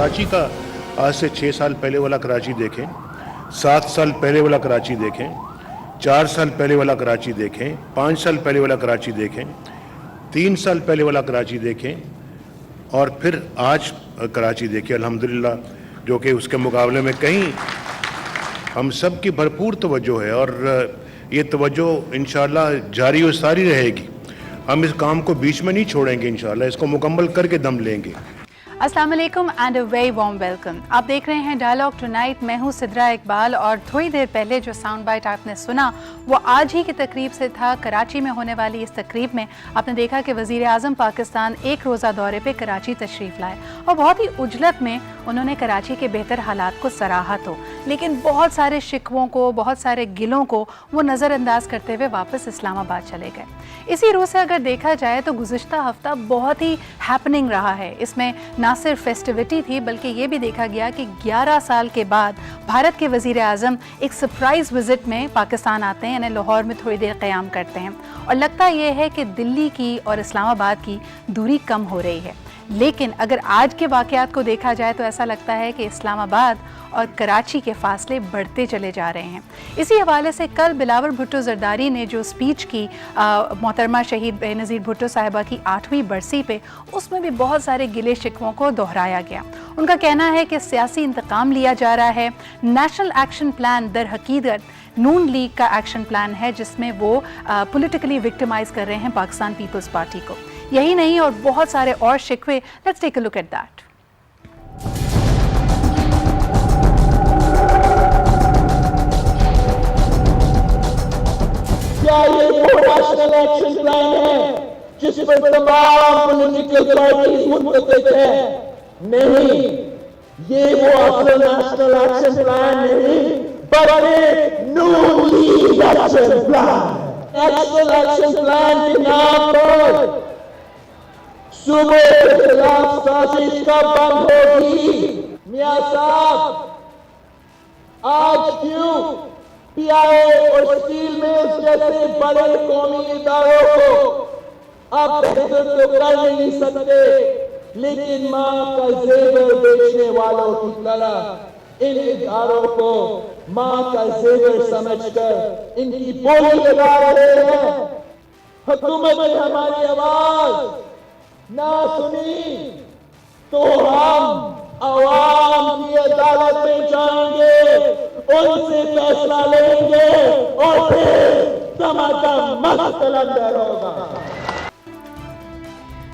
कराची का आज से 6 साल पहले वाला कराची देखें, 7 साल पहले वाला कराची देखें, 4 साल पहले वाला कराची देखें, 5 साल पहले वाला कराची देखें, 3 साल पहले वाला कराची देखें और फिर आज कराची देखिए अल्हम्दुलिल्लाह, जो कि उसके मुकाबले में कहीं हम सब की भरपूर तवज्जो है और ये तवज्जो इंशाअल्लाह जारी और सारी रहेगी। हम इस काम को बीच में नहीं छोड़ेंगे, इंशाअल्लाह इसको मुकम्मल करके दम लेंगे। अस्सलाम वालेकुम and a very warm welcome. आप देख रहे हैं डायलॉग टुनाइट। मैं हूं सिद्रा इकबाल और थोड़ी देर पहले जो साउंड बाइट आपने सुना वो आज ही की तकरीब से था। कराची में होने वाली इस तकरीब में आपने देखा कि वज़ीर आज़म पाकिस्तान एक रोज़ा दौरे पे कराची तशरीफ़ लाए और बहुत ही उजलत में उन्होंने कराची के बेहतर हालात को सराहा तो, लेकिन बहुत सारे शिकवों को, बहुत सारे गिलों को वो नज़रअंदाज करते हुए वापस इस्लामाबाद चले गए। इसी रूह से अगर देखा जाए तो गुज़िश्ता हफ्ता बहुत ही हैपनिंग रहा है। इसमें ना सिर्फ फेस्टिविटी थी बल्कि ये भी देखा गया कि 11 साल के बाद भारत के वज़ीर आज़म एक सरप्राइज़ विज़िट में पाकिस्तान आते हैं, यानी लाहौर में थोड़ी देर क़याम करते हैं और लगता ये है कि दिल्ली की और इस्लामाबाद की दूरी कम हो रही है। लेकिन अगर आज के वाक़यात को देखा जाए तो ऐसा लगता है कि इस्लामाबाद और कराची के फासले बढ़ते चले जा रहे हैं। इसी हवाले से कल बिलावल भुट्टो ज़रदारी ने जो स्पीच की मोहतरमा शहीद बेनज़ीर भुट्टो साहिबा की 8वीं बरसी पे, उसमें भी बहुत सारे गिले शिकवों को दोहराया गया। उनका कहना है कि सियासी इंतकाम लिया जा रहा है। नेशनल एक्शन प्लान दर हकीकत नून लीग का एक्शन प्लान है जिसमें वो पॉलिटिकली विक्टिमाइज़ कर रहे हैं पाकिस्तान पीपल्स पार्टी को। यही नहीं और बहुत सारे और शिकवे। Let's take a look at that. क्या ये वो नेशनल एक्शन प्लान है जिस पर तमाम पॉलिटिकल पार्टीज मुत्तफिक है? नहीं, ये वो असल नेशनल एक्शन प्लान नहीं बल्कि Noon league action plan. National action plan के नाम पर सूबे के खिलाफ साजिश कब बंद होगी? मियां साहब, आज क्यों पीआईए और स्टील मिल्स जैसे बड़े कौमी इदारों को आप बेहतर तो कर नहीं सकते, लेकिन मां का जेवर बेचने वालों की तरह इन इदारों को मां का जेवर समझकर इनकी बोली लगा रहे हैं। हुकूमत ने हमारी आवाज ना सुनी तो हम आवाम की अदालत में जाएंगे, उनसे फैसला लेंगे और फिर दमादम मस्त कलंदर होगा।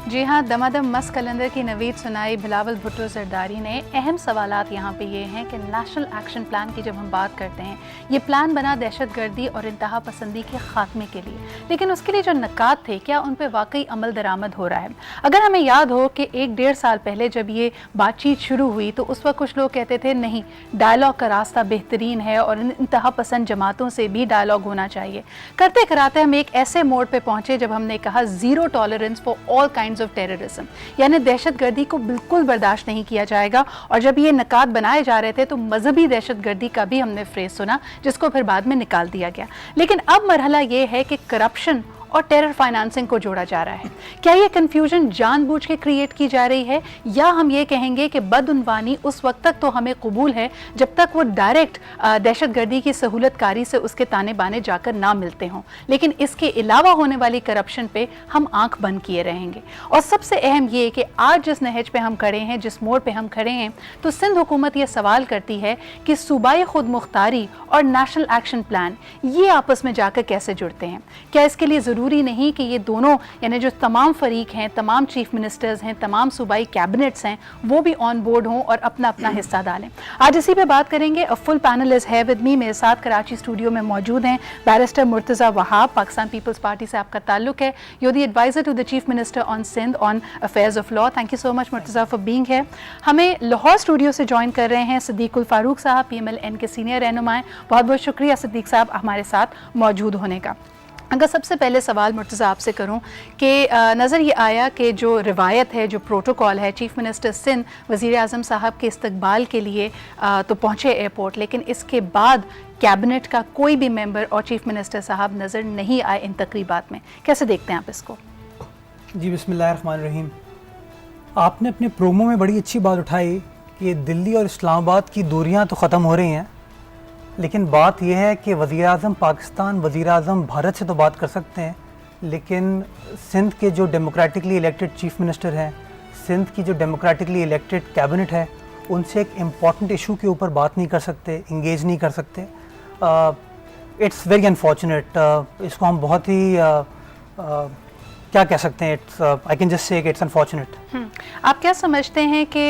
जी हाँ, दमादम मस्त कलंदर की नवीद सुनाई बिलावल भुट्टो ज़रदारी ने। अहम सवालात यहाँ पे ये हैं कि नेशनल एक्शन प्लान की जब हम बात करते हैं, ये प्लान बना दहशतगर्दी और इंतहा पसंदी के ख़ात्मे के लिए, लेकिन उसके लिए जो नकात थे क्या उन पर वाकई अमल दरामद हो रहा है? अगर हमें याद हो कि 1-1.5 साल पहले जब ये बातचीत शुरू हुई तो उस वक्त कुछ लोग कहते थे नहीं, डायलॉग का रास्ता बेहतरीन है और इंतहा पसंद जमातों से भी डायलॉग होना चाहिए। करते कराते हम एक ऐसे मोड़ पर पहुँचे जब हमने कहा zero tolerance for all kind of terrorism, यानी दहशतगर्दी को बिल्कुल बर्दाश्त नहीं किया जाएगा। और जब ये नकात बनाए जा रहे थे तो मजहबी दहशतगर्दी का भी हमने फ्रेज सुना जिसको फिर बाद में निकाल दिया गया। लेकिन अब मरहला ये है कि करप्शन और टेरर फाइनेंसिंग को जोड़ा जा रहा है। क्या ये कंफ्यूजन जानबूझ के क्रिएट की जा रही है या हम ये कहेंगे कि बदउनवानी उस वक्त तक तो हमें कबूल है जब तक वो डायरेक्ट दहशतगर्दी की सहूलतकारी से उसके ताने बाने जाकर ना मिलते हों, लेकिन इसके अलावा होने वाली करप्शन पे हम आंख बंद किए रहेंगे। और सबसे अहम ये कि आज जिस नहज पे हम खड़े हैं, जिस मोड़ पे हम खड़े हैं, तो सिंध हुकूमत ये सवाल करती है कि सूबाई खुद मुख्तारी और नेशनल एक्शन प्लान ये आपस में जाकर कैसे जुड़ते हैं? क्या इसके लिए ज़रूरी नहीं कि ये दोनों, यानी जो तमाम फरीक हैं, तमाम चीफ मिनिस्टर्स हैं, तमाम सूबाई कैबिनेट्स हैं, वो भी ऑन बोर्ड हों और अपना अपना हिस्सा डालें? आज इसी पे बात करेंगे। अ फुल पैनल इज है विद मी। मेरे साथ कराची स्टूडियो में मौजूद हैं barrister Murtaza Wahab, Pakistan peoples party से आपका ताल्लुक है। You the adviser to the chief minister on Sindh on affairs of law. Thank you so much Murtaza for being है। हमें लाहौर स्टूडियो से ज्वाइन कर रहे हैं सिद्दीकुल फारूक साहब, PMLN के सीनियर रहनुमा। बहुत बहुत शुक्रिया सिद्दीक साहब हमारे साथ मौजूद होने का। अगर सबसे पहले सवाल मुर्तज़ा आपसे करूं कि नज़र ये आया कि जो रिवायत है, जो प्रोटोकॉल है, चीफ़ मिनिस्टर सिंध वज़ीर आज़म साहब के इस्तकबाल के लिए तो पहुँचे एयरपोर्ट, लेकिन इसके बाद कैबिनेट का कोई भी मेंबर और चीफ़ मिनिस्टर साहब नज़र नहीं आए इन तकरीबात में। कैसे देखते हैं आप इसको? जी बिस्मिल्लाहिर्रहमानिर्रहीम। आपने अपने प्रोमो में बड़ी अच्छी बात उठाई कि दिल्ली और इस्लामाबाद की दूरियां तो ख़त्म हो रही हैं, लेकिन बात यह है कि वज़ीर आज़म पाकिस्तान, वज़ीर आज़म भारत से तो बात कर सकते हैं, लेकिन सिंध के जो डेमोक्रेटिकली इलेक्टेड चीफ़ मिनिस्टर हैं, सिंध की जो डेमोक्रेटिकली इलेक्टेड कैबिनेट है, उनसे एक इम्पॉर्टेंट इशू के ऊपर बात नहीं कर सकते, इंगेज नहीं कर सकते। It's very unfortunate. इसको हम बहुत ही क्या कह सकते हैं, it's I can just say it's unfortunate. आप क्या समझते हैं कि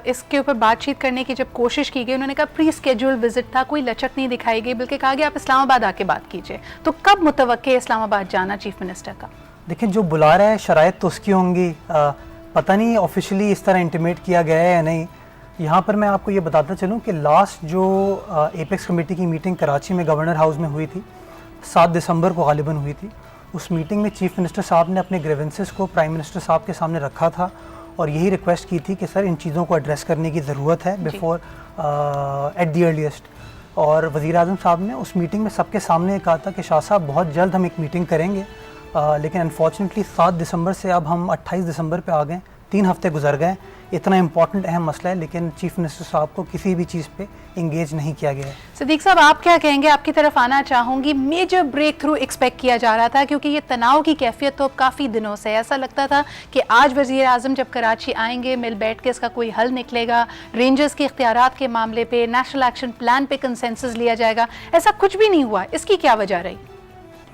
इसके ऊपर बातचीत करने की जब कोशिश की गई, उन्होंने कहा प्री स्केड्यूल विजिट था, कोई लचक नहीं दिखाई गई, बल्कि कहा गया आप इस्लामाबाद आके बात कीजिए, तो कब मुतवक्के है इस्लामाबाद जाना चीफ मिनिस्टर का? देखिए, जो बुला रहा है शराइत तो उसकी होंगी, पता नहीं ऑफिशियली इस तरह इंटीमेट किया गया है या नहीं। यहाँ पर मैं आपको ये बताता चलूँ कि लास्ट जो एपेक्स कमेटी की मीटिंग कराची में गवर्नर हाउस में हुई थी, 7 दिसंबर को गालिबन हुई थी, उस मीटिंग में चीफ मिनिस्टर साहब ने अपने ग्रीवेंसेस को प्राइम मिनिस्टर साहब के सामने रखा था और यही रिक्वेस्ट की थी कि सर इन चीज़ों को एड्रेस करने की ज़रूरत है बिफोर एट द अर्लीस्ट। और वज़ीर आज़म साहब ने उस मीटिंग में सबके सामने कहा था कि शाह साहब बहुत जल्द हम एक मीटिंग करेंगे, लेकिन अनफॉर्चुनेटली 7 दिसंबर से अब हम 28 दिसंबर पे आ गए, 3 हफ्ते गुजर गए। इतना इंपॉर्टेंट अहम मसला है, लेकिन चीफ मिनिस्टर साहब को किसी भी चीज़ पे इंगेज नहीं किया गया है। सिद्दीक साहब, आप क्या कहेंगे? आपकी तरफ आना चाहूँगी। मेजर ब्रेक थ्रू एक्सपेक्ट किया जा रहा था, क्योंकि ये तनाव की कैफियत तो काफ़ी दिनों से ऐसा लगता था कि आज वज़ीर आज़म जब कराची आएंगे, मिल बैठ के इसका कोई हल निकलेगा, रेंजर्स के इख्तियारात के मामले पे, नेशनल एक्शन प्लान पे कंसेंसस लिया जाएगा। ऐसा कुछ भी नहीं हुआ, इसकी क्या वजह रही?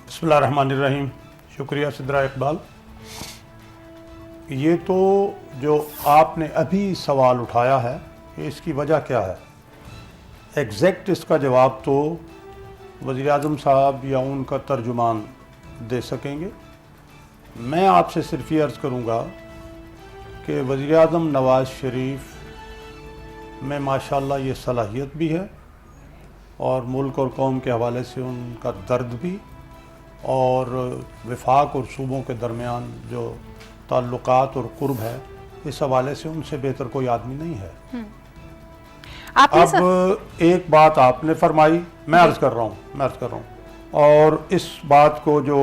बिस्मिल्लाहिर्रहमानिर्रहीम। शुक्रिया सिद्रा इकबाल। ये तो जो आपने अभी सवाल उठाया है कि इसकी वजह क्या है, एग्जैक्ट इसका जवाब तो वज़ीर आज़म साहब या उनका तर्जुमान दे सकेंगे। मैं आपसे सिर्फ ये अर्ज़ करूँगा कि वज़ीर आज़म नवाज़ शरीफ में माशाल्लाह ये सलाहियत भी है और मुल्क और कौम के हवाले से उनका दर्द भी, और वफाक और सूबों के दरमियान जो ताल्लुकात और कुर्ब है, इस हवाले से उनसे बेहतर कोई आदमी नहीं है। अब एक बात आपने फरमाई, मैं अर्ज़ कर रहा हूँ, और इस बात को जो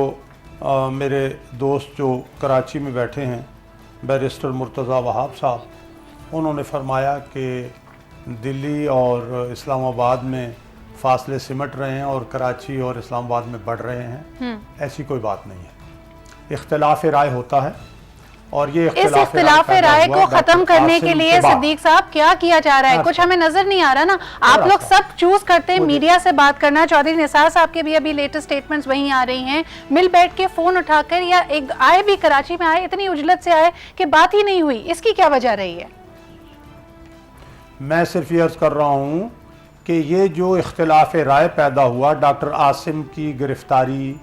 मेरे दोस्त जो कराची में बैठे हैं, बैरिस्टर मुर्तज़ा वहाब साहब, उन्होंने फरमाया कि दिल्ली और इस्लामाबाद में फासले सिमट रहे हैं और कराची और इस्लामाबाद में बढ़ रहे हैं। ऐसी कोई बात नहीं है। इख्तिलाफ राय होता है, और ये इस इख्तिलाफ राय को खत्म करने के लिए सिद्दीक साहब क्या किया जा रहा है? कुछ हमें नजर नहीं आ रहा ना। आप लोग सब चूज करते हैं मीडिया से बात करना। चौधरी निसार साहब के भी अभी लेटेस्ट स्टेटमेंट्स वहीं आ रही हैं, मिल बैठ के फोन उठाकर, या एक आए भी कराची में आए, इतनी उजलत से आए कि बात ही नहीं हुई। इसकी क्या वजह रही है? मैं सिर्फ ये अर्ज कर रहा हूँ कि ये जो इख्तिलाफ राय पैदा हुआ डॉक्टर आसिम की गिरफ्तारी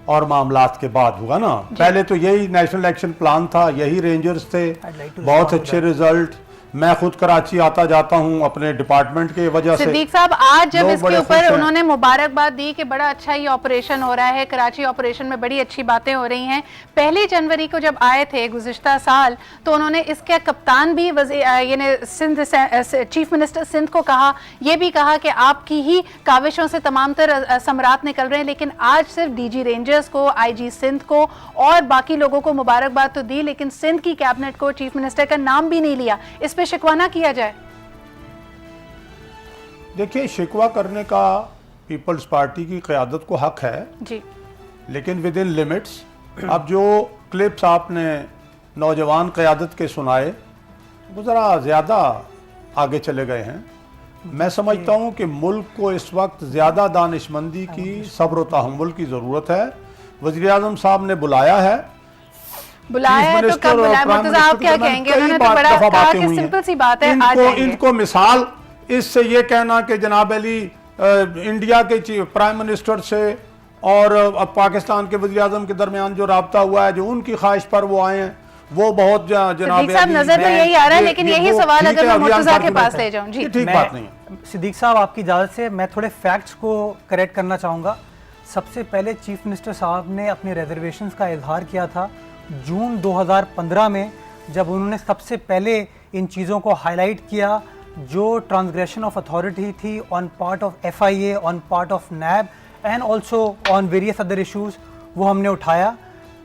और मामलात के बाद हुआ ना। पहले तो यही नेशनल एक्शन प्लान था, यही रेंजर्स थे, बहुत अच्छे रिजल्ट। मैं खुद कराची आता जाता हूं अपने डिपार्टमेंट के वजह से। सिद्दीक साहब, आज जब इसके ऊपर उन्होंने मुबारकबाद दी कि बड़ा अच्छा ये ऑपरेशन हो रहा है, कराची ऑपरेशन में बड़ी अच्छी बातें हो रही हैं। 1 जनवरी को जब आए थे गुज़िश्ता साल, तो उन्होंने इसके कप्तान भी सिंध चीफ मिनिस्टर सिंध को कहा, ये भी कहा कि आपकी ही काविशों से तमाम तर समरात निकल रहे हैं। लेकिन आज सिर्फ डीजी रेंजर्स को, आईजी सिंध को और बाकी लोगों को मुबारकबाद तो दी, लेकिन सिंध की कैबिनेट को चीफ मिनिस्टर का नाम भी नहीं लिया। इस पे शिकवा ना किया जाए? देखिए, शिकवा करने का पीपल्स पार्टी की क़यादत को हक है जी, लेकिन विद इन लिमिट्स। अब जो क्लिप्स आपने नौजवान क़यादत के सुनाए, वो ज़रा ज़्यादा आगे चले गए हैं। मैं समझता हूँ कि मुल्क को इस वक्त ज़्यादा दानिशमंदी की, सब्र और तहम्मुल की ज़रूरत है। वज़ीर आज़म साहब ने बुलाया है, तो कब बुलाया? मुर्तज़ा, आप क्या कहेंगे? उन्होंने तो बड़ा कहा कि सिंपल सी बात है, आ जाएंगे। इनको मिसाल इससे ये कहना कि जनाब अली इंडिया के प्राइम मिनिस्टर से और पाकिस्तान के वज़ीर आज़म के दरमियान जो राब्ता हुआ है, जो उनकी ख्वाहिश पर वो आए हैं, वो बहुत जनाब नजर तो यही आ रहा है। लेकिन यही सवाल अगर मैं मुर्तज़ा के पास ले जाऊं, जी ठीक बात नहीं है। सिद्दीक साहब, आपकी इजाज़त से मैं थोड़े फैक्ट्स को करेक्ट करना चाहूँगा। सबसे पहले चीफ मिनिस्टर साहब ने अपने रिजर्वेशंस का इजहार किया था जून 2015 में, जब उन्होंने सबसे पहले इन चीज़ों को हाईलाइट किया जो ट्रांसग्रेशन ऑफ अथॉरिटी थी on part of FIA, on part of NAB and also on various other issues, वो हमने उठाया।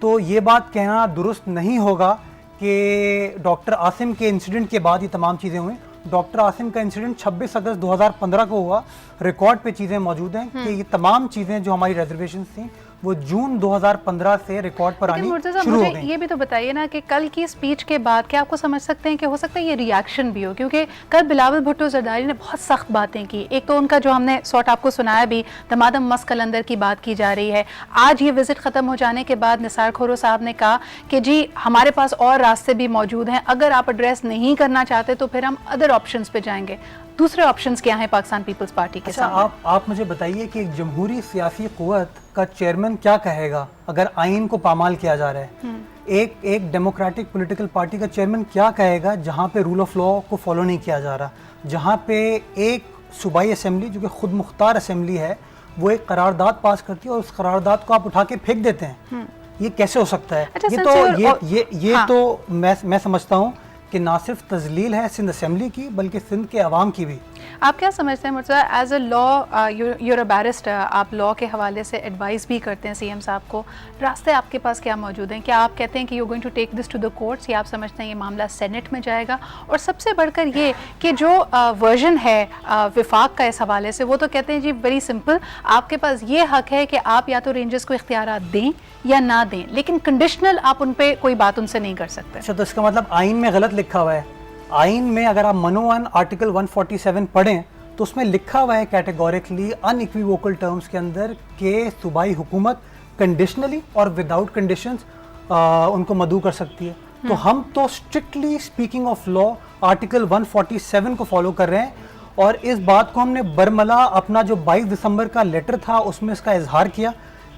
तो ये बात कहना दुरुस्त नहीं होगा कि डॉक्टर आसिम के इंसिडेंट के बाद ये तमाम चीज़ें हुई। डॉक्टर आसिम का इंसिडेंट 26 अगस्त 2015 को हुआ, रिकॉर्ड पे चीज़ें मौजूद हैं कि ये तमाम चीज़ें जो हमारी रिजर्वेशन थी वो जून 2015 से रिकॉर्ड पर आनी मुर्तज़ा शुरू हो मुझे गई। ये भी तो बताइए ना कि कल की स्पीच के बाद क्या आपको समझ सकते हैं कि हो सकता है ये रिएक्शन भी हो, क्योंकि कल बिलावल भुट्टो जरदारी ने बहुत सख्त बातें की। एक तो उनका जो हमने सॉर्ट आपको सुनाया भी, दमादम मस्क कलंदर की बात की जा रही है। आज ये विजिट ख़त्म हो जाने के बाद निसार खोरो साहब ने कहा कि जी हमारे पास और रास्ते भी मौजूद हैं, अगर आप एड्रेस नहीं करना चाहते तो फिर हम अदर ऑप्शंस पे जाएंगे। दूसरे ऑप्शंस क्या हैं पाकिस्तान पीपल्स पार्टी के अच्छा, सामने? आप मुझे बताइए कि एक जमहूरी सियासी क़ुव्वत का चेयरमैन क्या कहेगा अगर आइन को पामाल किया जा रहा है? एक डेमोक्रेटिक पॉलिटिकल पार्टी का चेयरमैन क्या कहेगा जहां पे रूल ऑफ लॉ को फॉलो नहीं किया जा रहा, जहां पे एक सूबाई असेंबली जो कि खुद मुख्तार असेंबली है वो एक करारदाद पास करती है और उस करारदाद को आप उठा के फेंक देते हैं? ये कैसे हो सकता है? अच्छा, ये हाँ। तो मैं समझता हूँ कि ना सिर्फ तजलील है सिंध असेंबली की बल्कि सिंध के अवाम की भी। आप क्या समझते हैं Murtaza, as a lawyer a barrister, आप लॉ के हवाले से एडवाइस भी करते हैं सीएम साहब को, रास्ते आपके पास क्या मौजूद हैं? क्या आप कहते हैं कि you going to take this to the courts, या आप समझते हैं ये मामला सेनेट में जाएगा? और सबसे बढ़कर ये कि जो वर्जन है विफाक का इस हवाले से, वो तो कहते हैं जी वेरी सिंपल, आपके पास ये हक है कि आप या तो रेंजर्स को इख्तियारात दें या ना दें, लेकिन कंडीशनल आप उन पर कोई बात उनसे नहीं कर सकते। अच्छा, तो इसका मतलब आइन में गलत लिखा हुआ है। आइन में अगर आप मनोवन आर्टिकल 147 पढ़ें तो उसमें लिखा हुआ है कैटेगोरिकली अनइक्विवोकल टर्म्स के अंदर कि सूबाई हुकूमत कंडीशनली और विदाउट कंडीशंस उनको मदऊ कर सकती है। तो हम तो strictly speaking of law article 147 को फॉलो कर रहे हैं, और इस बात को हमने बरमला अपना जो 22 दिसंबर का लेटर था उसमें इसका इजहार किया।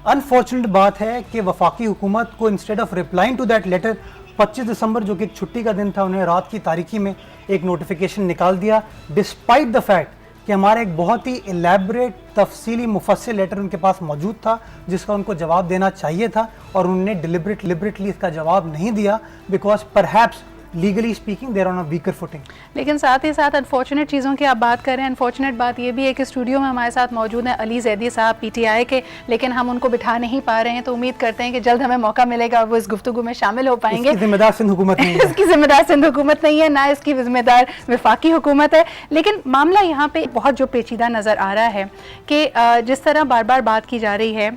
अनफॉर्चुनेट बात है कि वफाकी हुकूमत को instead of replying to that letter 25 December जो कि एक छुट्टी का दिन था, उन्हें रात की तारीकी में एक नोटिफिकेशन निकाल दिया, डिस्पाइट द फैक्ट कि हमारा एक बहुत ही एलैबोरेट तफसीली मुफस्सिल लेटर उनके पास मौजूद था जिसका उनको जवाब देना चाहिए था, और उन्होंने डिलिबरेटली इसका जवाब नहीं दिया because perhaps legally speaking they're on a weaker footing. लेकिन साथ ही साथ अनफॉर्चुनेट चीज़ों की आप बात कर रहे हैं, अनफॉर्चुनेट बात ये भी है कि स्टूडियो में हमारे साथ मौजूद हैं अली जैदी साहब पीटीआई के, लेकिन हम उनको बिठा नहीं पा रहे हैं, तो उम्मीद करते हैं कि जल्द हमें मौका मिलेगा और वो इस गुफ्तगू में शामिल हो पाएंगे। इसकी जिम्मेदार सिंध हुकूमत नहीं है। इसकी जिम्मेदार सिंध हुकूमत नहीं है, ना इसकी जिम्मेदार वफाकी हुकूमत है। लेकिन मामला यहाँ पे बहुत जो पेचीदा नज़र आ रहा है कि जिस तरह बार बार बात की जा रही है,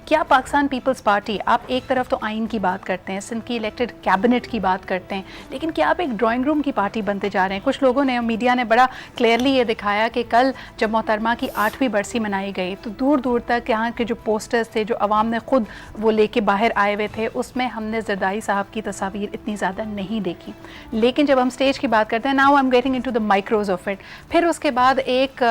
क्या पाकिस्तान पीपल्स पार्टी, आप एक तरफ तो आइन की बात करते हैं, सिंध की इलेक्टेड कैबिनेट की बात करते हैं, लेकिन क्या आप एक ड्राइंग रूम की पार्टी बनते जा रहे हैं? कुछ लोगों ने, मीडिया ने बड़ा क्लियरली ये दिखाया कि कल जब मोहतरमा की 8वीं बरसी मनाई गई तो दूर दूर तक यहाँ के जो पोस्टर्स थे जो अवाम ने खुद वो लेके बाहर आए हुए थे, उसमें हमने जरदारी साहब की तस्वीर इतनी ज़्यादा नहीं देखी। लेकिन जब हम स्टेज की बात करते हैं, now I am getting into the माइक्रोज of it, फिर उसके बाद एक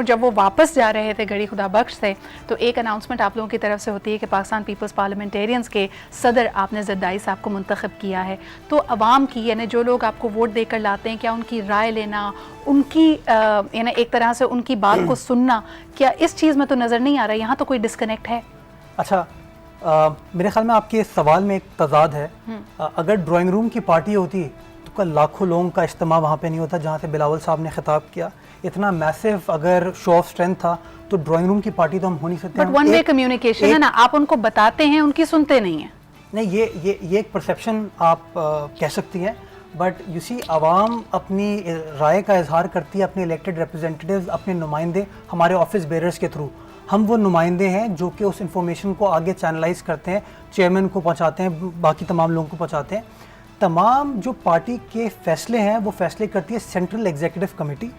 जब वो वापस जा रहे थे गड़ी खुदा बख्श से, तो एक अनाउंसमेंट आप लोगों की तरफ से होती है कि पाकिस्तान पीपल्स पार्लियामेंटेरियंस के सदर आपने जरदारी साहब को मुंतखब किया है। तो अवाम की, यानी जो लोग आपको वोट देकर लाते हैं, क्या उनकी राय लेना, उनकी यानी एक तरह से उनकी बात को सुनना, क्या इस चीज़ में तो नज़र नहीं आ रहा, यहाँ तो कोई डिस्कनेक्ट है? अच्छा, मेरे ख्याल में आपके सवाल में एक तजाद है। अगर ड्राइंग रूम की पार्टी होती तो कल लाखों लोगों का इज्तिमा वहाँ पे नहीं होता जहाँ से बिलावल साहब ने खिताब किया। इतना मैसिव अगर शो ऑफ स्ट्रेंथ था तो ड्राइंग रूम की पार्टी तो हम हो नहीं सकते। बट वन वे कम्युनिकेशन है ना, आप उनको बताते हैं, उनकी सुनते नहीं हैं। नहीं, ये एक परसेप्शन आप कह सकती हैं, बट यू सी आवाम अपनी राय का इजहार करती है, अपने इलेक्टेड रिप्रेजेंटेटिव्स, अपने नुमाइंदे, हमारे ऑफिस बेरर्स के थ्रू। हम वो नुमाइंदे हैं जो कि उस इंफॉर्मेशन को आगे चैनलाइज करते हैं, चेयरमैन को पहुंचाते हैं, बाकी तमाम लोगों को पहुंचाते हैं। तमाम जो पार्टी के फैसले हैं वो फैसले करती है सेंट्रल एग्जीक्यूटिव कमेटी।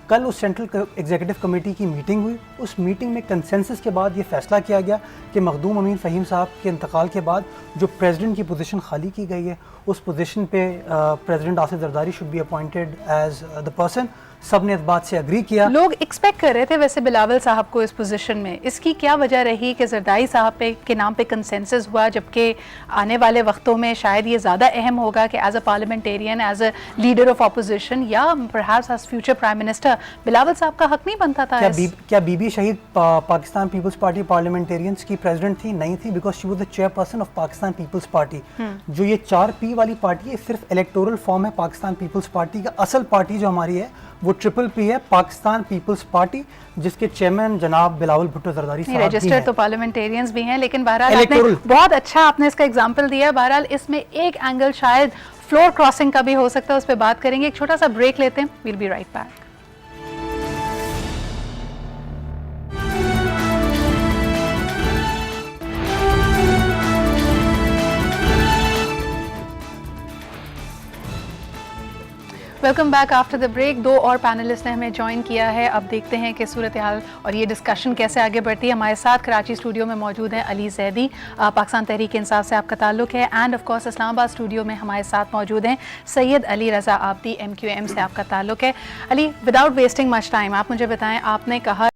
कल उस सेंट्रल एग्जीक्यूटिव कमेटी की मीटिंग हुई, उस मीटिंग में कंसेंसस के बाद ये फैसला किया गया कि मखदूम अमीन फ़हीम साहब के इंतकाल के बाद जो प्रेसिडेंट की पोजीशन खाली की गई है, उस पोजीशन पे president Asif Zardari should be appointed as the person. सब ने इस बात से अग्री किया। लोग एक्सपेक्ट कर रहे थे वैसे बिलावल साहब को इस पोजीशन में, इसकी क्या वजह रही कि जरदारी साहब के नाम पे कंसेंसस हुआ, जबकि आने वाले वक्तों में शायद ये ज़्यादा अहम होगा कि as a parliamentarian, as a leader of opposition, या perhaps as future prime minister Bilawal साहब का हक नहीं बनता था? क्या बीबी शहीद पाकिस्तान पीपल्स पार्टी पार्लियामेंटेरियंस की प्रेसिडेंट थी? नहीं थी, because she was the chairperson of Pakistan peoples party. जो ये 4P वाली पार्टी है सिर्फ इलेक्टोरल फॉर्म है पाकिस्तान पीपल्स पार्टी का। असल पार्टी जो हमारी है वो ट्रिपल-P है, पाकिस्तान पीपल्स पार्टी, जिसके चेयरमैन जनाब बिलावल भुट्टो जरदारी साहब रजिस्टर तो पार्लियामेंटेरियंस भी हैं, लेकिन बहरहाल आपने बहुत अच्छा आपने इसका एग्जांपल दिया। बहरहाल इसमें एक एंगल शायद फ्लोर क्रॉसिंग का भी हो सकता है, उस पर बात करेंगे। एक छोटा सा ब्रेक लेते हैं, will be right back. Welcome back after the break. दो और पैनलिस्ट ने हमें ज्वाइन किया है। अब देखते हैं कि सूरत हाल और ये डिस्कशन कैसे आगे बढ़ती है। हमारे साथ कराची स्टूडियो में मौजूद हैं अली जैदी, पाकिस्तान तहरीक इंसाफ से आपका ताल्लुक है, end of course Islamabad studio में हमारे साथ मौजूद हैं सैयद अली रज़ा आबदी, MQM से आपका ताल्लुक है। Ali, without wasting much time, आप मुझे बताएं, आपने कहा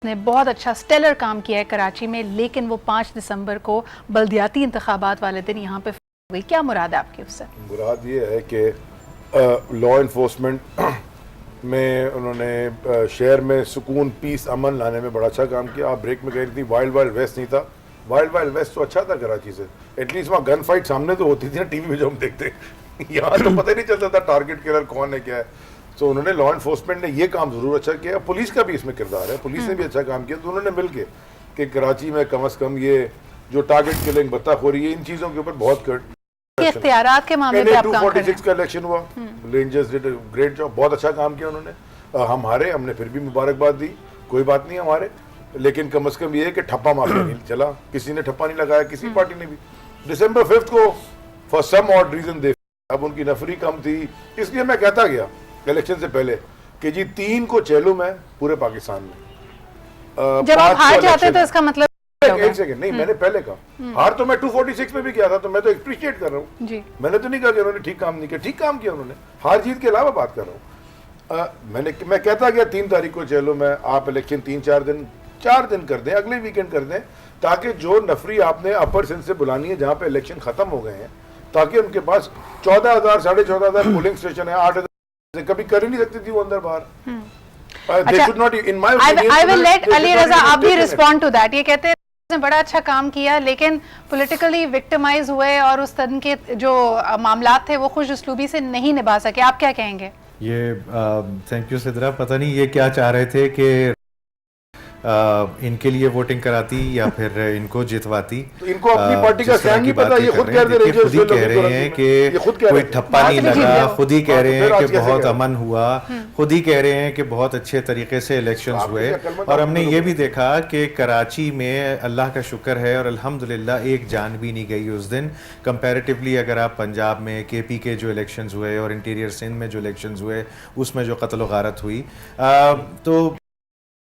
ने बहुत अच्छा स्टेलर काम किया है कराची में, लेकिन वो 5 दिसंबर को बल्दियाती इंतखाबात वाले दिन यहाँ पे हुई, क्या मुराद है आपकी उससे? मुराद ये है कि लॉ इन्फोर्समेंट में उन्होंने शहर में सुकून, पीस, अमन लाने में बड़ा अच्छा काम किया। आप ब्रेक में कह रही थी वाइल्ड वाइल्ड वेस्ट नहीं था, वाइल्ड वाइल्ड वेस्ट तो अच्छा था कराची से, एटलीस्ट वहाँ गन फाइट सामने तो होती थी ना टीवी में जो हम देखते हैं। यहाँ तो पता ही नहीं चलता था टारगेट किलर कौन है क्या है। तो उन्होंने लॉ इन्फोर्समेंट ने ये काम ज़रूर अच्छा किया, पुलिस का भी इसमें किरदार है, पुलिस ने भी अच्छा काम किया। तो उन्होंने मिल के कि कराची में कम अज़ कम ये जो टारगेट किलिंग, बत्ताखोरी, इन चीज़ों के ऊपर बहुत इख्तियारात के मामले पे आप काम कर रहे हैं। 246 का इलेक्शन हुआ, रेंजर्स डिड ग्रेट जॉब, बहुत अच्छा काम किया उन्होंने। हम हारे, हमने फिर भी मुबारकबाद दी, कोई बात नहीं हमारे, लेकिन कम से कम ये है कि ठप्पा माफिया नहीं चला, किसी ने ठप्पा नहीं लगाया, किसी पार्टी ने भी। दिसंबर 5 को फॉर सम ऑड रीजन दे, अब उनकी नफरी कम थी, इसलिए मैं कहता गया इलेक्शन से पहले कि जी 3 को चैलू मैं पूरे पाकिस्तान में। जब आप हार जाते तो इसका मतलब एक सेकंड नहीं, मैंने पहले कहा हार तो मैं 246 में भी किया था, तो मैं तो अप्रिशिएट कर रहा हूँ जी। मैंने तो नहीं कहा कि उन्होंने ठीक काम नहीं किया, ठीक काम किया उन्होंने, हार जीत के अलावा बात कर रहा हूँ। मैं कहता गया 3 तारीख को चलो मैं, आप इलेक्शन 4 दिन कर दें, अगले वीकेंड कर दें, ताकि जो नफरी आपने अपर सिंध से बुलानी है जहाँ पे इलेक्शन खत्म हो गए हैं, ताकि उनके पास 14,000 14,500 पोलिंग स्टेशन है, 8,000 कभी कर ही नहीं सकती थी वो अंदर बाहर। I will let Ali Raza आप भी रिस्पॉन्ड टू दैट। ये कहते हैं ने बड़ा अच्छा काम किया, लेकिन पॉलिटिकली विक्टिमाइज हुए और उस तरह के जो मामलात थे वो खुश उसलूबी से नहीं निभा सके। आप क्या कहेंगे? ये थैंक यू सिद्रा, पता नहीं ये क्या चाह रहे थे कि इनके लिए वोटिंग कराती या फिर इनको जितवाती। तो इनको अपनी पार्टी का स्टैंड नहीं पता, ये खुद कह रहे हैं, खुद ही कह रहे हैं कि कोई ठप्पा नहीं लगा, खुद ही कह रहे हैं कि बहुत अमन हुआ, खुद ही कह रहे हैं कि बहुत अच्छे तरीके से इलेक्शंस हुए। और हमने ये भी देखा कि कराची में अल्लाह का शुक्र है और अल्हम्दुलिल्लाह एक जान भी नहीं गई उस दिन, कंपैरेटिवली अगर आप पंजाब में KP के जो इलेक्शंस हुए और इंटीरियर सिंध में जो इलेक्शंस हुए उसमें जो कत्ल गारत हुई, तो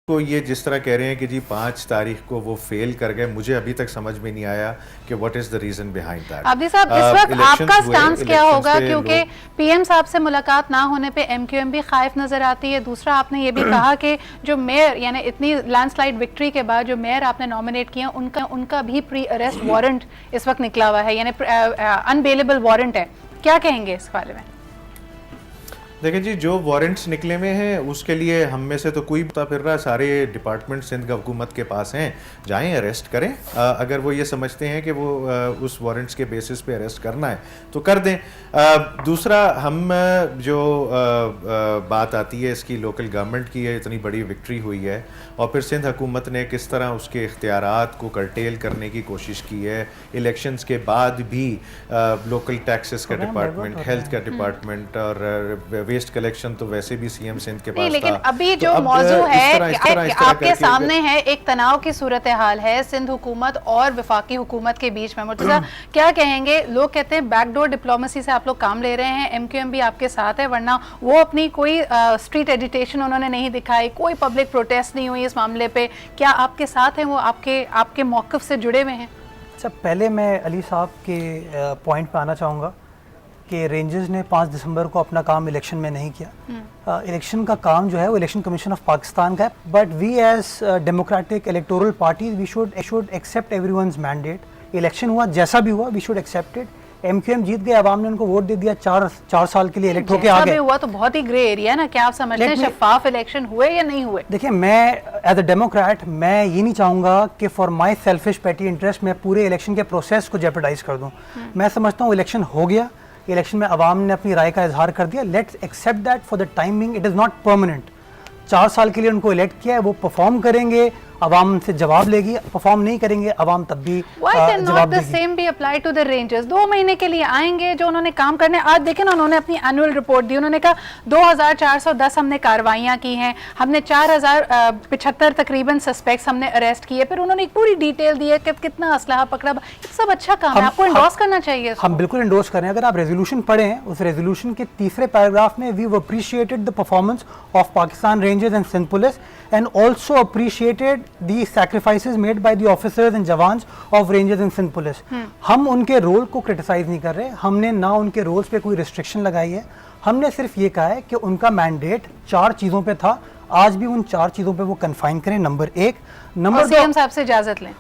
को ये जिस तरह कह रहे हैं कि जी 5 तारीख को वो फेल कर गए, मुझे अभी तक समझ में नहीं आया कि what is the reason behind that. Abdi साहब, इस वक्त आपका स्टांस क्या होगा, क्योंकि PM साहब से मुलाकात ना होने पे MQM भी खाइफ नजर आती है। दूसरा, आपने ये भी कहा कि जो मेयर, यानी इतनी लैंडस्लाइड विक्ट्री के बाद जो मेयर आपने नॉमिनेट किया उनका भी प्री अरेस्ट वारंट इस वक्त निकला हुआ है, यानी अनबेलेबल वारंट है। क्या कहेंगे इस बारे में? देखिए जी, जो वारंट्स निकले में हैं उसके लिए हम में से तो कोई पता फिर रहा, सारे डिपार्टमेंट सिंध हुकूमत के पास हैं, जाएं अरेस्ट करें। अगर वो ये समझते हैं कि वो उस वारंट्स के बेसिस पे अरेस्ट करना है तो कर दें। दूसरा, हम जो बात आती है इसकी लोकल गवर्नमेंट की है, इतनी बड़ी विक्ट्री हुई है और फिर सिंध हुकूमत ने किस तरह उसके इख्तियारात को कर्टेल करने की कोशिश की है। इलेक्शंस के बाद भी लोकल टैक्सेस का डिपार्टमेंट, हेल्थ का डिपार्टमेंट और वेस्ट कलेक्शन तो वैसे भी CM सिंध के पास लेकिन था। अभी जो मौजू है आपके सामने है, एक तनाव की सूरत हाल है सिंध हुकूमत और वफाकी हुकूमत के बीच में। मुर्तज़ा, क्या कहेंगे? लोग कहते हैं बैकडोर डिप्लोमेसी से आप लोग काम ले रहे हैं, MQM भी आपके साथ है, वरना वो अपनी कोई स्ट्रीट एजिटेशन उन्होंने नहीं दिखाई, कोई पब्लिक प्रोटेस्ट नहीं हुई इस मामले पे। क्या आपके साथ हैं वो, आपके मौक़िफ़ से जुड़े हुए हैं? अच्छा, पहले मैं अली साहब के पॉइंट पे आना चाहूँगा कि रेंजर्स ने 5 दिसंबर को अपना काम इलेक्शन में नहीं किया। इलेक्शन का काम जो है वो इलेक्शन कमीशन ऑफ पाकिस्तान का है, but we as democratic electoral party we should accept everyone's mandate. Election हुआ जैसा भी हुआ, we should accept it. MQM जीत गए, अवाम ने उनको वोट दे दिया, 4 साल के लिए इलेक्ट होकर आ गए। हुआ तो बहुत ही ग्रे एरिया ना, क्या आप समझते हैं शफाफ इलेक्शन हुए या नहीं हुए? देखिए, मैं एज अ डेमोक्रेट मैं ये नहीं चाहूँगा कि फॉर माई सेल्फिश पेटी इंटरेस्ट मैं पूरे इलेक्शन के प्रोसेस को जेपरडाइज कर दूँ। मैं समझता हूँ इलेक्शन हो गया, इलेक्शन में अवाम ने अपनी राय का इजहार कर दिया, let's accept that for the timing, it is not permanent. 4 साल के लिए उनको इलेक्ट किया है, वो परफॉर्म करेंगे, आवाम से जवाब लेगी, परफॉर्म नहीं करेंगे आवाम तब भी Why can जवाब not the देगी। same be applied to the rangers? 2 महीने के लिए आएंगे, जो उन्होंने काम करने, आज देखें ना उन्होंने अपनी एनुअल रिपोर्ट दी, उन्होंने कहा 2410 हमने कार्रवाइयाँ की हैं, हमने 4075 तकरीबन सस्पेक्ट्स हमने अरेस्ट किए, फिर उन्होंने एक पूरी डिटेल दी है कि कितना असलहा पकड़ा। ये सब अच्छा काम है, आपको इंडोर्स करना चाहिए इसको। हम बिल्कुल इंडोर्स करें। अगर आप रेजोल्यूशन पढ़ें, उस रेजोल्यूशन के तीसरे पैराग्राफ में we appreciated the performance of Pakistan rangers and Sindh police and also appreciated the sacrifices made by the officers and jawans of rangers and Sindh police. हम उनके रोल को क्रिटिसाइज नहीं कर रहे, हमने ना उनके रोल्स पे कोई रिस्ट्रिक्शन लगाई है, हमने सिर्फ ये कहा है कि उनका मैंडेट 4 चीज़ों पे था, आज भी उन 4 चीज़ों पे वो कन्फाइन करें। नंबर 1, नंबर 2 सीएम साहब से इजाजत लें।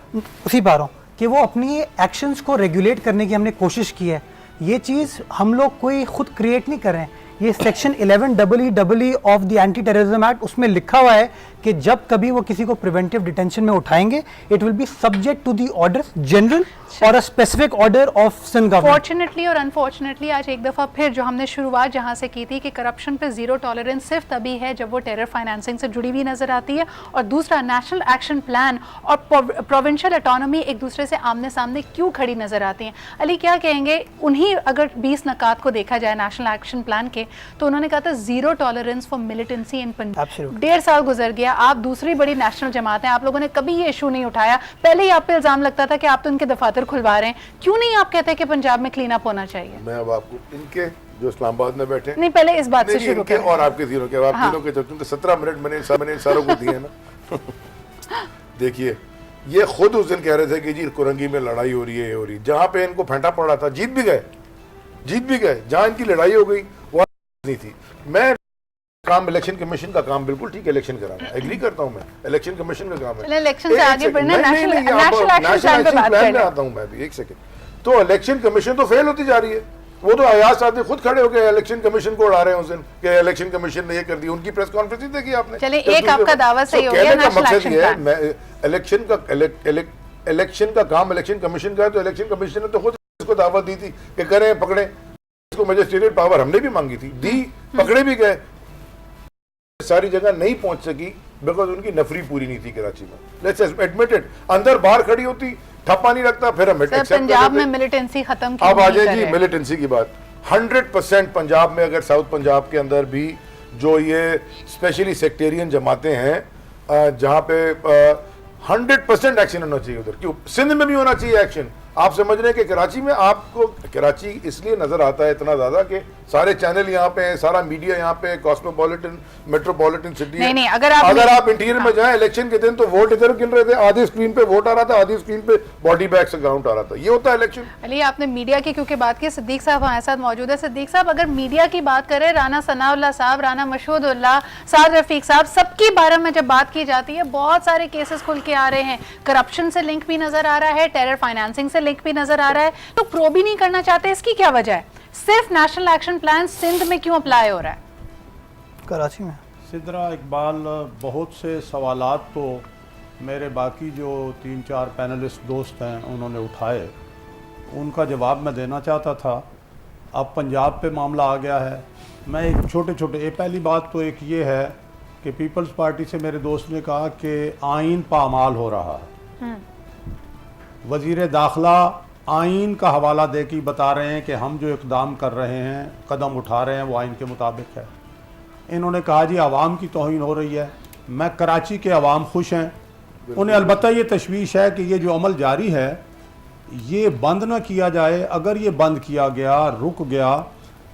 उसी बारों कि वो अपनी एक्शंस को रेगुलेट करने की हमने कोशिश की है। ये चीज़ हम लोग कोई खुद क्रिएट नहीं कर रहे हैं, ये section 11EE of the anti terrorism act, उसमें लिखा हुआ है कि जब कभी वो किसी को प्रिवेंटिव डिटेंशन में उठाएंगे, it will be subject to the order general और a specific order of Sindh government. Fortunately और अनफॉर्चुनेटली आज एक दफ़ा फिर जो हमने शुरुआत जहाँ से की थी कि करप्शन पे जीरो टॉलरेंस सिर्फ तभी है जब वो टेरर फाइनेंसिंग से जुड़ी हुई नजर आती है, और दूसरा नेशनल एक्शन प्लान और प्रोविंशियल ऑटोनॉमी एक दूसरे से आमने सामने क्यों खड़ी नजर आती हैं। अली क्या कहेंगे, उन्हीं अगर 20 नकात को देखा जाए नेशनल एक्शन प्लान के, तो उन्होंने कहा था zero tolerance for militancy in Punjab. Absolutely. 1.5 साल गुजर गया, आप दूसरी बड़ी नेशनल जमात हैं, आप लोगों ने कभी ये इशू नहीं उठाया। पहले ही आप पे इल्जाम लगता था कि आप तो इनके दफातर खुलवा रहे हैं, क्यों नहीं आप कहते कि पंजाब में क्लीन अप होना चाहिए? मैं अब आपको इनके जो इस्लामाबाद में बैठे नहीं, पहले इस बात से नहीं, शुरू इनके करें। और आपके तीनों के, आप हाँ। तीनों के, तो क्योंकि 17 मिनट मैंने इन सारों को दिए ना। देखिए, ये खुद उस दिन कह रहे थे कि जी कुरंगी में लड़ाई हो रही है, ये हो रही है, जहाँ पे इनको फेंटा पड़ा था, जीत भी गए, जहाँ इनकी लड़ाई हो गई वो नहीं थी। मैं काम इलेक्शन कमीशन का काम बिल्कुल ठीक है, इलेक्शन कराना, एग्री करता हूं मैं, इलेक्शन कमीशन का काम है। चलिए, इलेक्शन से एक आगे सेकंड, बढ़ना, नहीं, नहीं, नेशनल आप एक्शन प्लान पे नेशनल बात प्लान में करें। आता हूं मैं भी, एक सेकंड। तो इलेक्शन कमीशन तो फेल होती जा रही है, वो तो अयाज साहब खुद खड़े हो गए इलेक्शन कमीशन को उड़ा रहे हैं उस दिन कि इलेक्शन कमीशन ने ये कर दी, उनकी प्रेस कॉन्फ्रेंस देखी आपने। चलिए, तो एक आपका दावा सही हो गया, कहने का नेशनल मकसद एक्शन ये है, प्लान। मैं इलेक्शन का काम इलेक्शन कमीशन का है, तो इलेक्शन कमीशन ने तो खुद इसको दावत दी थी कि करें, पकड़े इसको, मैजिस्ट्रेटेड पावर हमने भी मांगी थी, दी, पकड़े भी गए, सारी जगह नहीं पहुंच सकी बिकॉज उनकी नफरी पूरी नहीं थी कराची में। लेट्स एडमिट इट, अंदर बाहर खड़ी होती, ठप्पा नहीं रखता, फिर हम सर, पंजाब में मिलिटेंसी खत्म क्यों अब आ नहीं जाए कर जी रहे? मिलिटेंसी की बात। 100% पंजाब में, अगर साउथ पंजाब के अंदर भी जो ये स्पेशली सेक्टेरियन जमातें हैं, जहाँ पे 100% एक्शन होना चाहिए उधर, क्यों सिंध में भी होना चाहिए एक्शन। आप समझ रहे हैं कि कराची में, आपको कराची इसलिए नजर आता है इतना ज्यादा कि सारे चैनल यहाँ पे हैं, सारा मीडिया यहाँ पे, कॉस्मोपॉलिटन मेट्रोपॉलिटन सिटी है। नहीं, अगर आप इंटीरियर में जाएं इलेक्शन के दिन, तो वोट इधर गिन रहे थे, आधी स्क्रीन पे वोट आ रहा था, आधी स्क्रीन पे बॉडी बैग्स अकाउंट आ रहा था, ये होता है इलेक्शन। अली, आपने मीडिया की क्योंकि बात की, सिद्दीक साहब हमारे साथ मौजूद है। सिद्दीक साहब, अगर मीडिया की बात करें, राना सनाउल्लाह साहब, राना मशहूदुल्लाह, साद रफीक साहब, सबके बारे में जब बात की जाती है, बहुत सारे केसेस खुल के आ रहे हैं, करप्शन से लिंक भी नजर आ रहा है, टेरर फाइनेंसिंग से लिंक भी नजर आ रहा है, तो प्रोब ही नहीं करना चाहते, इसकी क्या वजह है? सिर्फ नेशनल एक्शन प्लान सिंध में क्यों अप्लाई हो रहा है? कराची में सिद्रा इकबाल, बहुत से सवालात तो मेरे बाकी जो 3-4 पैनलिस्ट दोस्त हैं उन्होंने उठाए, उनका जवाब मैं देना चाहता था। अब पंजाब पे मामला आ गया है, मैं एक छोटे पहली बात तो एक ये है कि पीपल्स पार्टी से मेरे दोस्त ने कहा कि आइन पामाल हो रहा है। वज़ीर दाखिला आइन का हवाला दे के बता रहे हैं कि हम जो इक़दाम कर रहे हैं, कदम उठा रहे हैं, वो आइन के मुताबिक है। इन्होंने कहा जी आवाम की तौहीन हो रही है। मैं कराची के अवाम खुश हैं, उन्हें अलबत्ता ये तशवीश है कि ये जो अमल जारी है ये बंद ना किया जाए। अगर ये बंद किया गया, रुक गया,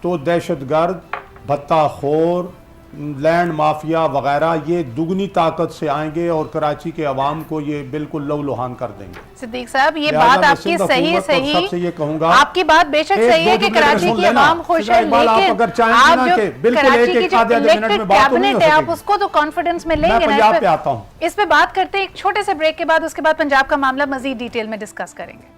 तो दहशतगर्द, भत्ताखोर, लैंड माफिया वगैरह ये दुगनी ताकत से आएंगे और कराची के अवाम को ये बिल्कुल लहूलुहान कर देंगे। सिद्दीक साहब, ये लिहाजा बात मैं आपकी सिंध सही हुकूमत और सबसे ये कहूंगा, आपकी बात बेशक सही है कि कराची की अवाम खुश है, इकबाल, आप लेकिन अगर चाहेंगे आप ना जो कि बिल्कुल कराची की एक जो आधे मिनट इलेक्टेड में बात तो नहीं कैबिनेट हो है, आप सकेगी। उसको तो कॉन्फिडेंस में लेंगे मैं ना। पंजाब पे आता हूँ। इस पे बात करते हैं एक छोटे से ब्रेक के बाद, उसके बाद पंजाब का मामला मजीद डिटेल में डिस्कस करेंगे।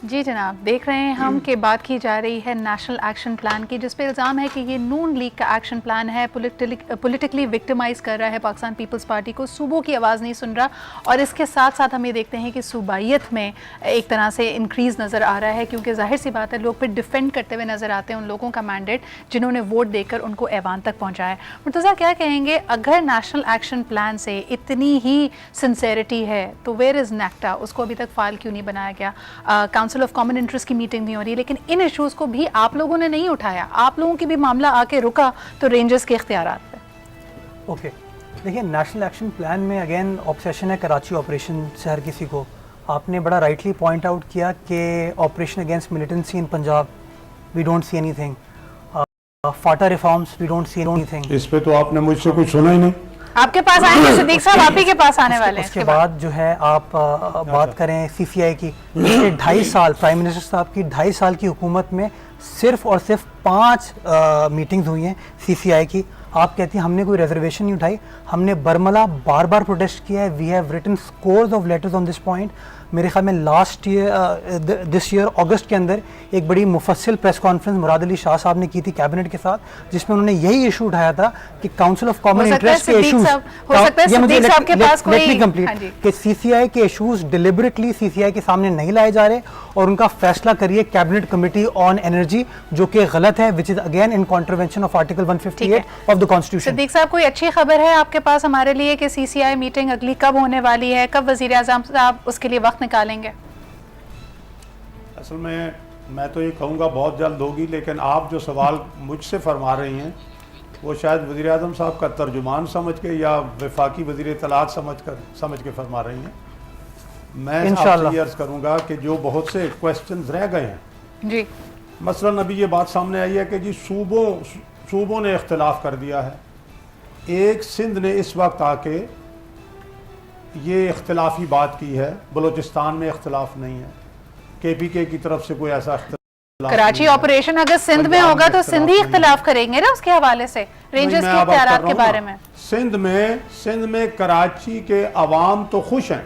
जी जनाब, जनाब, देख रहे हैं हम कि बात की जा रही है नेशनल एक्शन प्लान की, जिस पे इल्ज़ाम है कि ये नून लीग का एक्शन प्लान है, पॉलिटिकली विक्टिमाइज़ कर रहा है पाकिस्तान पीपल्स पार्टी को, सूबों की आवाज़ नहीं सुन रहा। और इसके साथ साथ हम ये देखते हैं कि सूबाइयत में एक तरह से इंक्रीज़ नज़र आ रहा है, क्योंकि जाहिर सी बात है लोग फिर डिफेंड करते हुए नज़र आते हैं उन लोगों का मैंडेट जिन्होंने वोट देकर उनको ऐवान तक पहुँचाया। मुर्तज़ा, क्या कहेंगे, अगर नेशनल एक्शन प्लान से इतनी ही सिंसेरिटी है तो वेयर इज़ नेक्टा, उसको अभी तक फाइल क्यों नहीं बनाया गया? काउंसिल ऑफ कॉमन इंटरेस्ट की मीटिंग नहीं हो रही, लेकिन इन इश्यूज़ को भी आप लोगों ने नहीं उठाया, आप लोगों की भी मामला आके रुका तो रेंजर्स के इख्तियारात पे। ओके, देखिए नेशनल एक्शन प्लान में अगेन ऑब्सेशन है कराची ऑपरेशन से हर किसी को। आपने बड़ा राइटली पॉइंट आउट किया कि operation against militancy in Punjab we don't see anything, FATA reforms we don't see anything. इस पे तो आपने मुझसे कुछ सुना ही नहीं। आपके पास आएंगे सिद्दीक साहब, आप ही के पास आने वाले हैं। उसके बाद जो है आप बात करें सीसीआई की, पिछले 2.5 साल प्राइम मिनिस्टर साहब की 2.5 साल की हुकूमत में सिर्फ और सिर्फ 5 मीटिंग्स हुई हैं सीसीआई की। आप कहती हैं हमने कोई रिजर्वेशन नहीं उठाई, हमने बरमला बार बार प्रोटेस्ट किया है। We have written scores of letters on this point. मेरे ख्याल में last year this year August के अंदर एक बड़ी मुफस्सिल प्रेस कॉन्फ्रेंस मुराद अली शाह साहब ने की थी कैबिनेट के साथ, जिसमें उन्होंने यही इशू उठाया था कि काउंसिल ऑफ कॉमन इंटरेस्ट के इशूज, कि सीसीआई के इशूज डिलिबरेटली सीसीआई के सामने नहीं लाए जा रहे और उनका फैसला करिए कैबिनेट कमेटी ऑन एनर्जी, जो कि गलत है, which is again in contravention of article 158 of the constitution. Siddique sahab, कोई अच्छी खबर है आपके पास हमारे लिए कि सीसीआई मीटिंग अगली कब होने वाली है, कब वजीर आज़म साहब उसके लिए वक्त निकालेंगे? असल में मैं तो ये कहूँगा बहुत जल्द होगी, लेकिन आप जो सवाल मुझसे फरमा रही हैं वो शायद वज़ीर आज़म साहब का तर्जुमान समझ के या वफाकी वज़ीर इत्तलात समझ के फरमा रही हैं। मैं आपसे अर्ज़ करूँगा कि जो बहुत से क्वेश्चंस रह गए हैं जी, मसलन अभी ये बात सामने आई है कि जी सूबों ने इख्तिलाफ कर दिया है। एक सिंध ने इस वक्त आके ये इख्तिलाफी बात की है, बलूचिस्तान में इख्तिलाफ नहीं है, KPK की तरफ से कोई ऐसा इख्तिलाफ। कराची ऑपरेशन अगर सिंध में होगा तो सिंध ही इख्तिलाफ करेंगे ना उसके हवाले से, रेंजर्स के इख्तियारात के बारे में। सिंध में कराची के अवाम तो खुश हैं।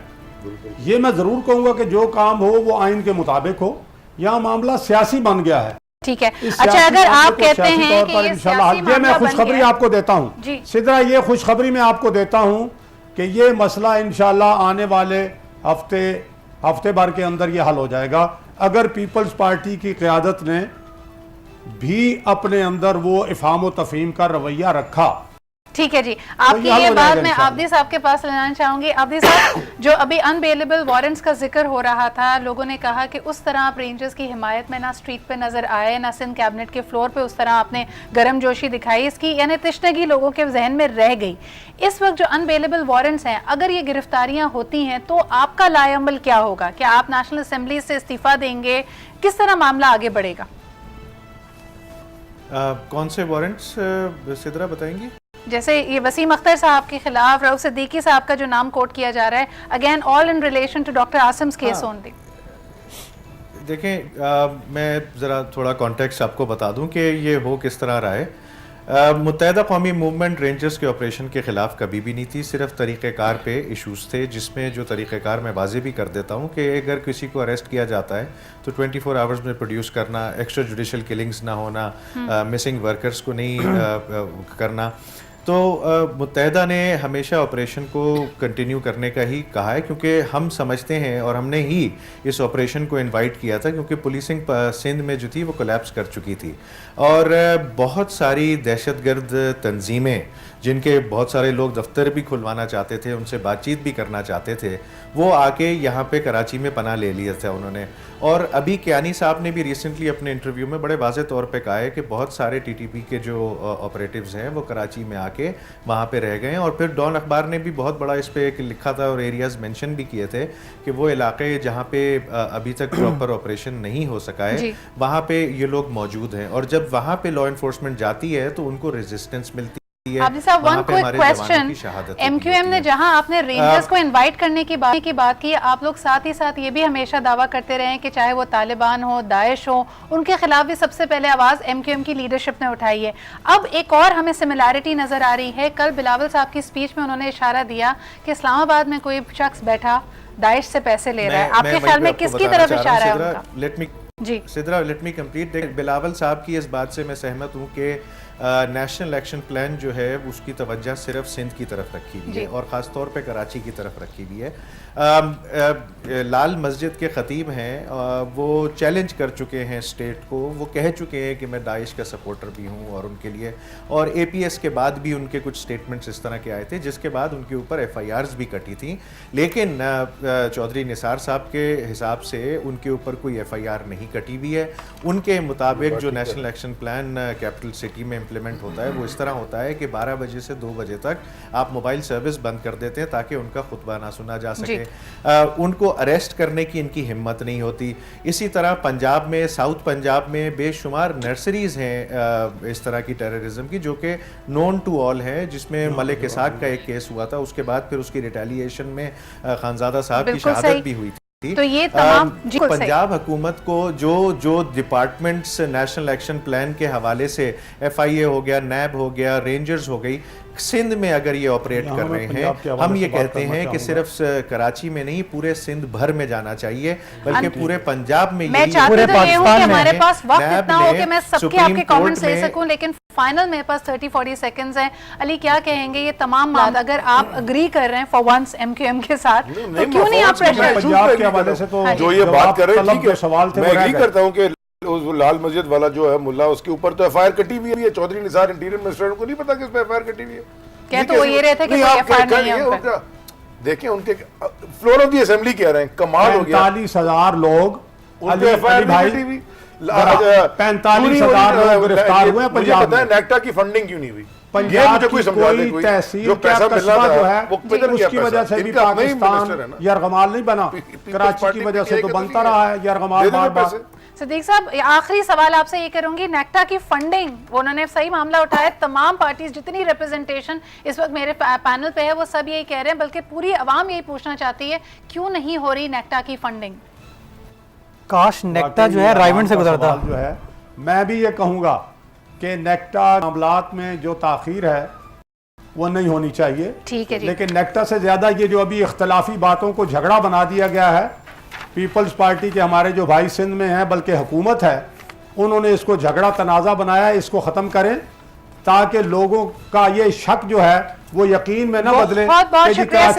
ये मैं जरूर कहूँगा कि जो काम हो वो आइन के मुताबिक हो। यहाँ मामला सियासी बन गया है। ठीक है, अच्छा, अगर आप कहते हैं कि ये सियासी मामला मैं खुशखबरी आपको देता हूँ सिद्रा, ये खुशखबरी मैं आपको देता हूँ कि ये मसला इंशाल्लाह आने वाले हफ्ते भर के अंदर ये हल हो जाएगा, अगर पीपल्स पार्टी की क़यादत ने भी अपने अंदर वो इफ़हाम व तफ़हीम का रवैया रखा। ठीक है जी, आपकी ये बात मैं आब्दी साहब के पास लाना चाहूंगी। आब्दी साहब, जो अभी अनबेलेबल वारंट्स का जिक्र हो रहा था, लोगों ने कहा कि उस तरह आप रेंजर्स की हिमायत में ना स्ट्रीट पे नजर आए, ना सिंध कैबिनेट के फ्लोर पे उस तरह आपने गर्म जोशी दिखाई, इसकी यानी तशनगी लोगों के जहन में रह गई। इस वक्त जो अनबेलेबल वारंट्स हैं, अगर ये गिरफ्तारियां होती हैं तो आपका लाएअमल क्या होगा? क्या आप नेशनल असेंबली से इस्तीफा देंगे? किस तरह मामला आगे बढ़ेगा? कौन से वारंट्स सिद्रा बताएंगी? जैसे ये वसीम अख्तर साहब के खिलाफ रऊफ सिद्दीकी साहब का जो नाम कोट किया जा रहा है, again all in relation to doctor Asim's case only. देखें, मैं ज़रा थोड़ा कॉन्टेक्स्ट आपको बता दूं कि ये हो किस तरह रहा है। मुत्तहिदा कौमी मूवमेंट रेंजर्स के ऑपरेशन के ख़िलाफ़ कभी भी नहीं थी, सिर्फ तरीक़ेकार पे इशूज़ थे, जिसमें जो तरीक़ेकार मैं वाज़े भी कर देता हूँ कि अगर किसी को अरेस्ट किया जाता है तो 24 आवर्स में प्रोड्यूस करना, एक्स्ट्रा जुडिशल किलिंग्स ना होना, मिसिंग वर्कर्स को नहीं करना। तो मुत्तहिदा ने हमेशा ऑपरेशन को कंटिन्यू करने का ही कहा है, क्योंकि हम समझते हैं और हमने ही इस ऑपरेशन को इनवाइट किया था क्योंकि पुलिसिंग सिंध में जो थी वो कोलैप्स कर चुकी थी और बहुत सारी दहशतगर्द तंजीमें, जिनके बहुत सारे लोग दफ्तर भी खुलवाना चाहते थे, उनसे बातचीत भी करना चाहते थे, वो आके यहाँ पे कराची में पनाह ले लिया था उन्होंने। और अभी कियानी साहब ने भी रिसेंटली अपने इंटरव्यू में बड़े वाज़े तौर पे कहा है कि बहुत सारे TTP के जो ऑपरेटिव्स हैं वो कराची में आके वहाँ पे रह गए हैं। और फिर डॉन अखबार ने भी बहुत बड़ा इस पे लिखा था और एरियाज़ मेंशन भी किए थे कि वो इलाके जहाँ पे अभी तक प्रॉपर ऑपरेशन नहीं हो सका है, वहाँ पे ये लोग मौजूद हैं और जब वहाँ पे लॉ इन्फोर्समेंट जाती है तो उनको रेजिस्टेंस मिलती है। आबिद साहब, वन क्विक क्वेश्चन, MQM ने जहां आपने रेंजर्स को इनवाइट करने की बात की, आप लोग साथ ही साथ ये भी हमेशा दावा करते रहे कि चाहे वो तालिबान हो, दाइश हो, उनके खिलाफ भी सबसे पहले आवाज़ MQM की लीडरशिप ने उठाई है। अब एक और हमें सिमिलैरिटी नज़र आ रही है। कल बिलावल साहब की स्पीच में उन्होंने इशारा दिया कि इस्लामाबाद में कोई शख्स बैठा दाइश से पैसे ले रहा है। आपके ख्याल में किसकी तरफ इशारा है उनका? जी Sidra, let me complete. Bilawal साहब की इस बात से मैं सहमत हूँ कि नेशनल एक्शन प्लान जो है उसकी तवज्जो सिर्फ सिंध की तरफ रखी हुई है और ख़ास तौर पे कराची की तरफ रखी हुई है। लाल मस्जिद के ख़तीब हैं, वो चैलेंज कर चुके हैं स्टेट को, वो कह चुके हैं कि मैं दाइश का सपोर्टर भी हूँ और उनके लिए, और APS के बाद भी उनके कुछ स्टेटमेंट्स इस तरह के आए थे जिसके बाद उनके ऊपर FIRs भी कटी थी। लेकिन चौधरी निसार साहब के हिसाब से उनके ऊपर कोई FIR नहीं कटी हुई है। उनके मुताबिक जो national action plan capital city में इम्प्लीमेंट होता है वो इस तरह होता है कि 12 बजे से 2 बजे तक आप मोबाइल सर्विस बंद कर देते हैं ताकि उनका खुतबा ना सुना जा सके। उनको अरेस्ट करने की इनकी हिम्मत नहीं होती। इसी तरह पंजाब में, साउथ पंजाब में बेशुमार नर्सरीज हैं इस तरह की टेररिज्म की जो कि नोन टू ऑल है, जिसमें मलिक इसाक का एक केस हुआ था, उसके बाद फिर उसकी रिटेलिएशन में खानजादा साहब की शहादत भी हुई थी। तो ये तमाम पंजाब हुकूमत को जो डिपार्टमेंट्स नेशनल एक्शन प्लान के हवाले से FIA हो गया, NAB हो गया, रेंजर्स हो गई, सिंध में अगर ये ऑपरेट कर रहे हैं, हम ये कहते हैं कि सिर्फ कराची में नहीं पूरे सिंध भर में जाना चाहिए, बल्कि पूरे पंजाब में। मैं चाहती तो ये हूँ कि हमारे पास वक्त इतना हो कि मैं सबके आपके कमेंट्स ले सकूं, लेकिन फाइनल मेरे पास 30-40 सेकंड्स हैं। अली क्या कहेंगे ये तमाम बात अगर आप अग्री कर रहे हैं फॉर वंस MQM के साथ, तो क्यों नहीं आप प्रेशर पंजाब के हवाले से तो जो ये बात कर रहे हैं, ठीक है, सवाल थे, मैं एग्री करता हूँ कि उस लाल मस्जिद वाला जो है मुल्ला, उसके ऊपर तो FIR कटी हुई है। चौधरी निसार इंटीरियर मिनिस्टर को नहीं पता कि इस पे FIR कटी हुई है। क्या तो वो ये रहे थे कि कोई FIR नहीं है उन पे। देखिए उनके फ्लोर ऑफ दी असेंबली कह रहे हैं, कमाल हो गया। 45,000 लोग उन पे FIR नहीं कटी हुई। 45,000 लोग गिरफ्तार हुए पंजाब में। पता है नेक्टा की फंडिंग क्यों नहीं हुई? पंजाब मुझे कोई समझा दे, कोई तहसील जो पैसा मिलना था जो है वो किधर गया उसकी वजह से भी इनका अपना ही मिनिस्टर है पाकिस्तान ना। यरगमाल नहीं बना, कराची की वजह से तो बनता रहा है यरगमाल बार बार। सिद्दीक साहब, आखिरी सवाल आपसे ये करूंगी, नेक्टा की फंडिंग, उन्होंने सही मामला उठाया, तमाम पार्टीज जितनी रिप्रेजेंटेशन इस वक्त मेरे पैनल पे है वो सब यही कह रहे हैं, बल्कि पूरी आवाम यही पूछना चाहती है क्यों नहीं हो रही नेक्टा की फंडिंग। काश नेक्टा जो है रायवंड से गुजरता। जो है मैं भी ये कहूँगा कि नेक्टा मामलात में जो ताखीर है वो नहीं होनी चाहिए, ठीक है जी। लेकिन नेक्टा से ज़्यादा ये जो अभी इख्तलाफी बातों को झगड़ा बना दिया गया है, पीपल्स पार्टी के हमारे जो भाई सिंध में हैं, बल्कि हुकूमत है, उन्होंने इसको झगड़ा तनाज़ा बनाया, इसको ख़त्म करें ताकि लोगों का ये शक जो है वो यकीन में न बदले। बहुत शुक्रिया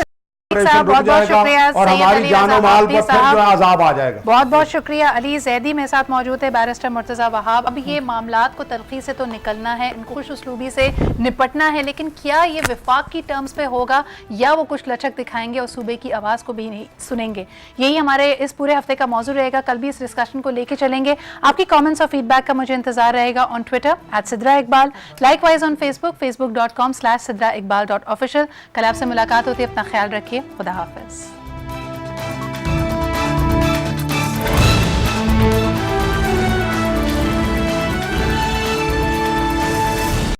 बहुत बहुत शुक्रिया और हमारी जानो माल पर फिर जो अजाब आ जाएगा। बहुत बहुत शुक्रिया। अली जैदी मेरे साथ मौजूद है, बैरिस्टर मुर्तज़ा वहाब। अब ये मामलात को तलखी से तो निकलना है, इनको खुश उसलूबी से निपटना है, लेकिन क्या ये विफाक की टर्म्स पे होगा या वो कुछ लचक दिखाएंगे और सूबे की आवाज़ को भी नहीं सुनेंगे? यही हमारे इस पूरे हफ्ते का मौजू रहेगा। कल भी इस डिस्कशन को लेके चलेंगे। आपकी कमेंट्स और फीडबैक का मुझे इंतजार रहेगा on Twitter @Sidra Iqbal, likewise on Facebook facebook.com/sidraiqbal.official। कल आपसे मुलाकात होती है, अपना ख्याल रखिए, खुदा हाफिज।